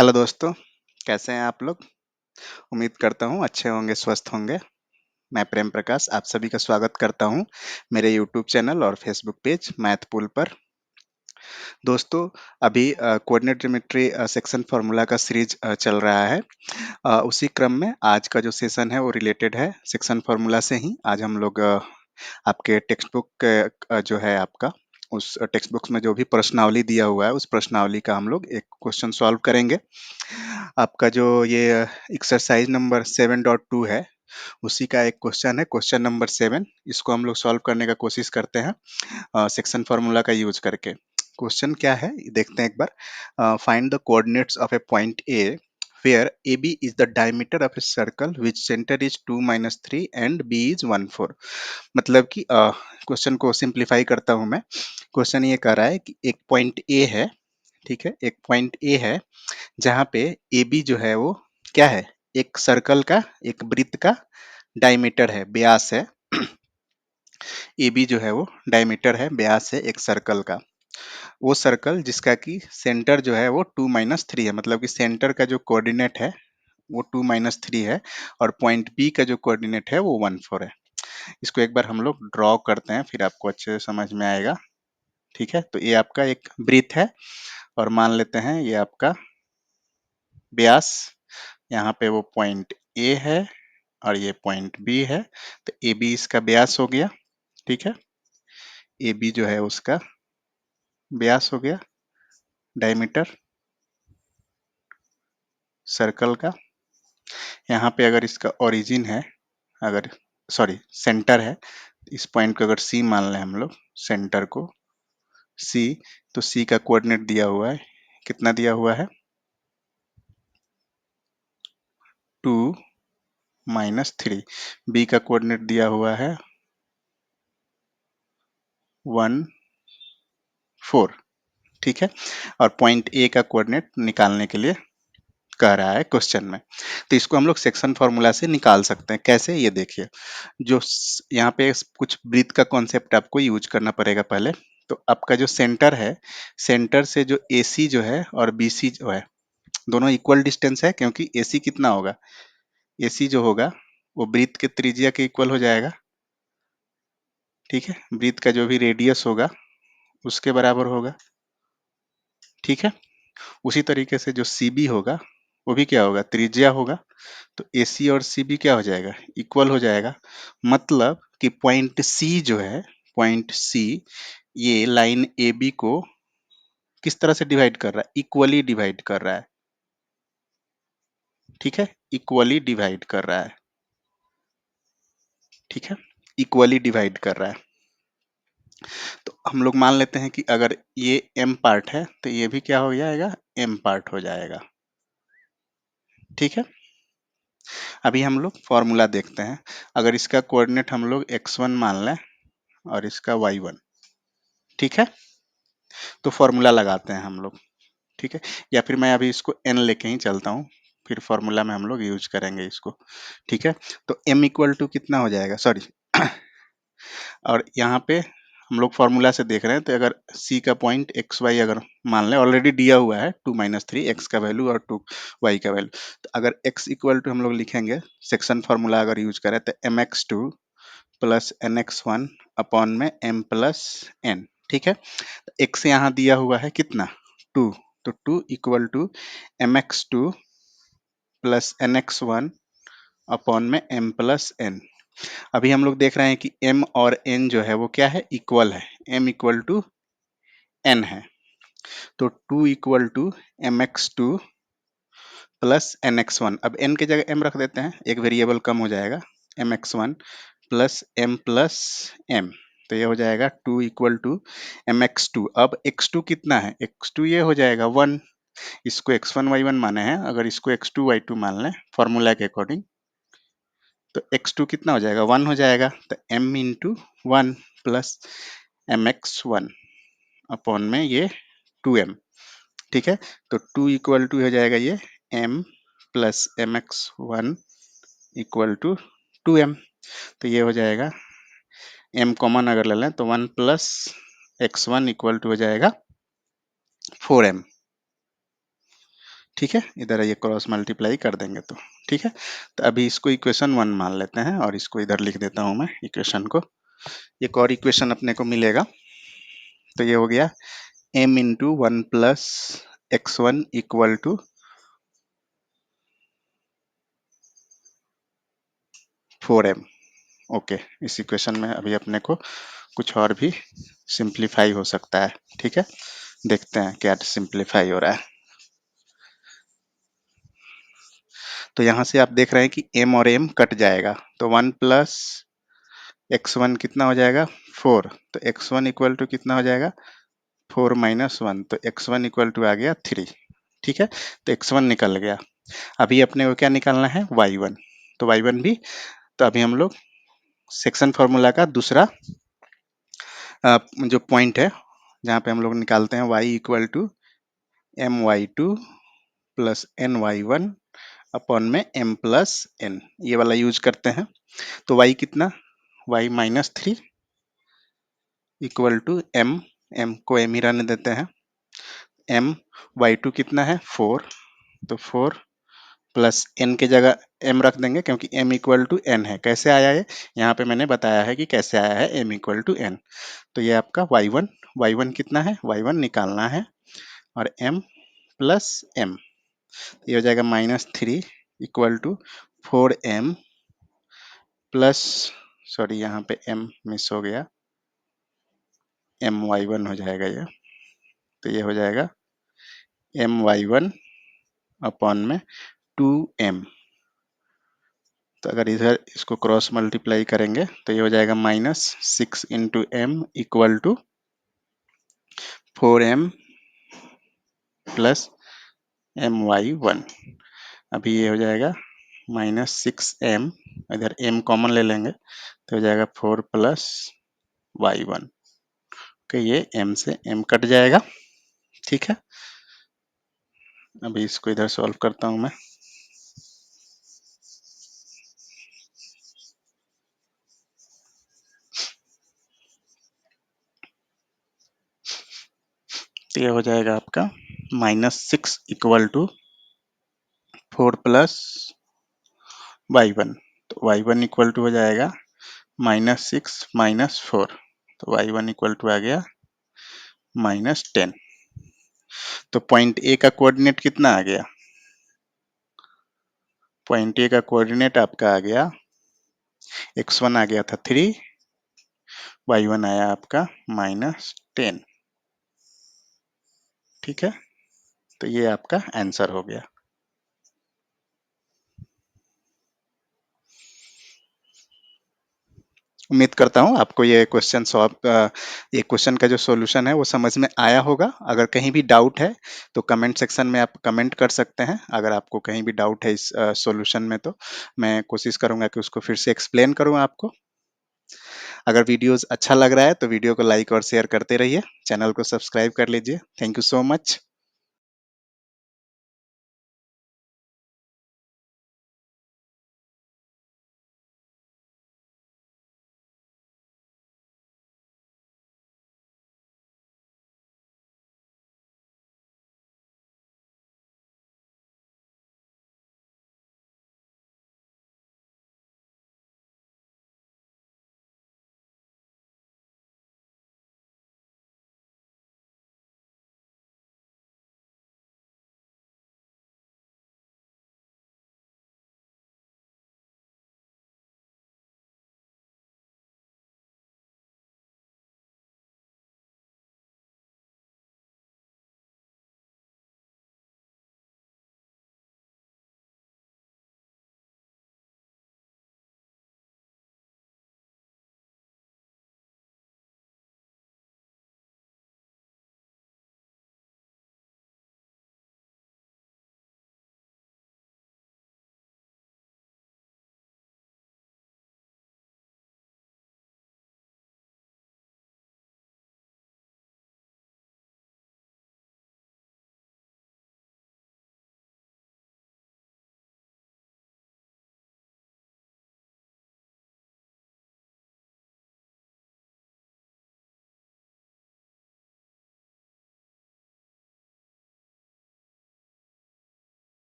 Hello दोस्तों, कैसे हैं आप लोग? उम्मीद करता हूँ अच्छे होंगे, स्वस्थ होंगे। मैं प्रेम प्रकाश आप सभी का स्वागत करता हूँ मेरे यूट्यूब चैनल और फेसबुक पेज मैथ पूल पर। दोस्तों, अभी कोऑर्डिनेट ज्योमेट्री सेक्शन फार्मूला का सीरीज चल रहा है। उसी क्रम में आज का जो सेशन है वो रिलेटेड है सेक्शन फार्मूला से ही। आज हम लोग आपके टेक्स्ट बुक जो है आपका, उस टेक्स्ट बुक्स में जो भी प्रश्नावली दिया हुआ है उस प्रश्नावली का हम लोग एक क्वेश्चन सॉल्व करेंगे। आपका जो ये एक्सरसाइज नंबर 7.2 है, उसी का एक क्वेश्चन है, क्वेश्चन नंबर 7। इसको हम लोग सॉल्व करने का कोशिश करते हैं सेक्शन फार्मूला का यूज करके। क्वेश्चन क्या है देखते हैं एक बार। Find the coordinates of a point A where AB is the diameter of a circle which center is 2 minus 3 and B is 1 4। मतलब कि क्वेश्चन को सिंप्लीफाई करता हूं मैं। क्वेश्चन ये कह रहा है कि एक पॉइंट ए है, ठीक है, एक पॉइंट ए है जहाँ पे ए बी जो है वो क्या है, एक सर्कल का, एक वृत्त का डायमीटर है, व्यास है। ए बी जो है वो डायमीटर है, व्यास है एक सर्कल का। वो सर्कल जिसका कि सेंटर जो है वो 2 - 3 है, मतलब कि सेंटर का जो कोऑर्डिनेट है वो 2 - 3 है और पॉइंट बी का जो कोऑर्डिनेट है वो 1 4 है। इसको एक बार हम लोग ड्रॉ करते हैं, फिर आपको अच्छे से समझ में आएगा। ठीक है, तो ये आपका एक वृत्त है और मान लेते हैं ये आपका व्यास, यहाँ पे वो पॉइंट ए है और ये पॉइंट बी है। तो ए बी इसका व्यास हो गया, ठीक है, ए बी जो है उसका व्यास हो गया, डायमीटर सर्कल का। यहाँ पे अगर इसका ओरिजिन है, अगर सॉरी सेंटर है, इस पॉइंट को अगर सी मान लें हम लोग, सेंटर को सी, तो सी का कोऑर्डिनेट दिया हुआ है, कितना दिया हुआ है, 2 - 3। बी का कोऑर्डिनेट दिया हुआ है 1 4, ठीक है। और पॉइंट ए का कोऑर्डिनेट निकालने के लिए कह रहा है क्वेश्चन में। तो इसको हम लोग सेक्शन फार्मूला से निकाल सकते हैं। कैसे, ये देखिए, यहाँ पे कुछ वृत्त का कॉन्सेप्ट आपको यूज करना पड़ेगा पहले। तो आपका जो सेंटर है, सेंटर से जो ए सी जो है और बी सी जो है, दोनों इक्वल डिस्टेंस है, क्योंकि ए सी कितना होगा, ए सी जो होगा वो वृत्त के त्रिज्या के इक्वल हो जाएगा, ठीक है। वृत्त का जो भी रेडियस होगा उसके बराबर होगा, ठीक है। उसी तरीके से जो सी बी होगा वो भी क्या होगा, त्रिज्या होगा। तो ए सी और सी बी क्या हो जाएगा, इक्वल हो जाएगा। मतलब कि पॉइंट सी जो है, पॉइंट सी, ये लाइन ए बी को किस तरह से डिवाइड कर रहा है, इक्वली डिवाइड कर रहा है, ठीक है, इक्वली डिवाइड कर रहा है, ठीक है, इक्वली डिवाइड कर रहा है। तो हम लोग मान लेते हैं कि अगर ये एम पार्ट है तो ये भी क्या हो जाएगा, एम पार्ट हो जाएगा, ठीक है। अभी हम लोग फॉर्मूला देखते हैं। अगर इसका कोऑर्डिनेट हम लोग x1 मान लें और इसका y1, ठीक है, तो फॉर्मूला लगाते हैं हम लोग, ठीक है। या फिर मैं अभी इसको n लेके ही चलता हूँ, फिर फॉर्मूला में हम लोग यूज करेंगे इसको, ठीक है। तो m इक्वल टू कितना हो जाएगा, सॉरी और यहाँ पे हम लोग फॉर्मूला से देख रहे हैं, तो अगर c का पॉइंट एक्स वाई अगर मान लें, ऑलरेडी दिया हुआ है 2 - 3 x का वैल्यू और 2 y का वैल्यू। तो अगर x इक्वल टू हम लोग लिखेंगे, सेक्शन फार्मूला अगर यूज करें, तो mx2 प्लस nx1 अपॉन में m प्लस n, ठीक है। x यहाँ दिया हुआ है कितना, 2, तो 2 equal to mx2 plus nx1 upon में m प्लस n। अभी हम लोग देख रहे हैं कि m और n जो है वो क्या है, इक्वल है, m इक्वल टू n है। तो 2 equal to mx2 plus nx1, अब n की जगह m रख देते हैं, एक वेरिएबल कम हो जाएगा, mx1 plus m plus m। तो ये हो जाएगा 2 इक्वल टू mx2। अब x2 कितना है, x2 ये हो जाएगा 1, इसको x1 y1 माने हैं, अगर इसको x2 y2 मान लें फॉर्मूला के अकॉर्डिंग, तो x2 कितना हो जाएगा, 1 हो जाएगा। तो m into 1 plus mx1 upon में ये 2m, ठीक है। तो 2 इक्वल टू हो जाएगा ये m plus mx1 equal to 2m। तो ये हो जाएगा, m कॉमन अगर ले लें तो 1 प्लस x1 इक्वल टू हो जाएगा 4m, ठीक है, इधर ये क्रॉस मल्टीप्लाई कर देंगे तो ठीक है। तो अभी इसको इक्वेशन 1 मान लेते हैं और इसको इधर लिख देता हूं मैं इक्वेशन को। एक और इक्वेशन अपने को मिलेगा, तो ये हो गया m into one plus x one equal to 4m। Okay, इस इक्वेशन में अभी अपने को कुछ और भी सिंप्लीफाई हो सकता है। ठीक है, देखते हैं क्या सिंप्लीफाई हो रहा है। तो यहाँ से आप देख रहे हैं कि m और m कट जाएगा, तो 1 प्लस x1 कितना हो जाएगा 4, तो x1 इक्वल टू कितना हो जाएगा 4 माइनस 1, तो x1 इक्वल टू आ गया 3। ठीक है, तो x1 निकल गया। अभी अपने को क्या निकालना है y1, तो y1 भी, तो अभी हम लोग सेक्शन फॉर्मूला का दूसरा जो पॉइंट है जहाँ पे हम लोग निकालते हैं y equal to m y two plus n y one upon में m प्लस n, ये वाला यूज करते हैं। तो y कितना, y minus 3 equal to m को m ही रहने देते हैं, m y2 कितना है 4, तो 4 प्लस n के जगह m रख देंगे क्योंकि m इक्वल टू n है। कैसे आया ये, यहाँ पे मैंने बताया है कि कैसे आया है m इक्वल टू n। तो ये आपका y1 कितना है, y1 निकालना है और m प्लस m, ये हो जाएगा -3 equal to 4m plus, sorry यहाँ पे m मिस हो गया, my1 हो जाएगा ये, तो ये हो जाएगा my1 अपॉन में 2m। तो अगर इधर इसको क्रॉस मल्टीप्लाई करेंगे तो ये हो जाएगा -6 into m equal to 4m plus my1। अभी ये हो जाएगा -6m, इधर m कॉमन ले लेंगे तो हो जाएगा 4 प्लस y1 के, ये m से m कट जाएगा। ठीक है, अभी इसको इधर सॉल्व करता हूं मैं। तो ये हो जाएगा आपका -6 इक्वल टू 4 प्लस y1, तो y1 इक्वल टू हो जाएगा -6 माइनस 4, तो y1 इक्वल टू आ गया -10। तो पॉइंट ए का कोऑर्डिनेट कितना आ गया, पॉइंट ए का कोऑर्डिनेट आपका आ गया, x1 आ गया था 3, y1 आया आपका -10। ठीक है, तो ये आपका आंसर हो गया। उम्मीद करता हूँ आपको ये क्वेश्चन ये क्वेश्चन का जो सॉल्यूशन है वो समझ में आया होगा। अगर कहीं भी डाउट है तो कमेंट सेक्शन में आप कमेंट कर सकते हैं। अगर आपको कहीं भी डाउट है इस सॉल्यूशन में तो मैं कोशिश करूंगा कि उसको फिर से एक्सप्लेन करूं आपको। अगर वीडियोस अच्छा लग रहा है तो वीडियो को लाइक और शेयर करते रहिए, चैनल को सब्सक्राइब कर लीजिए। Thank you so much.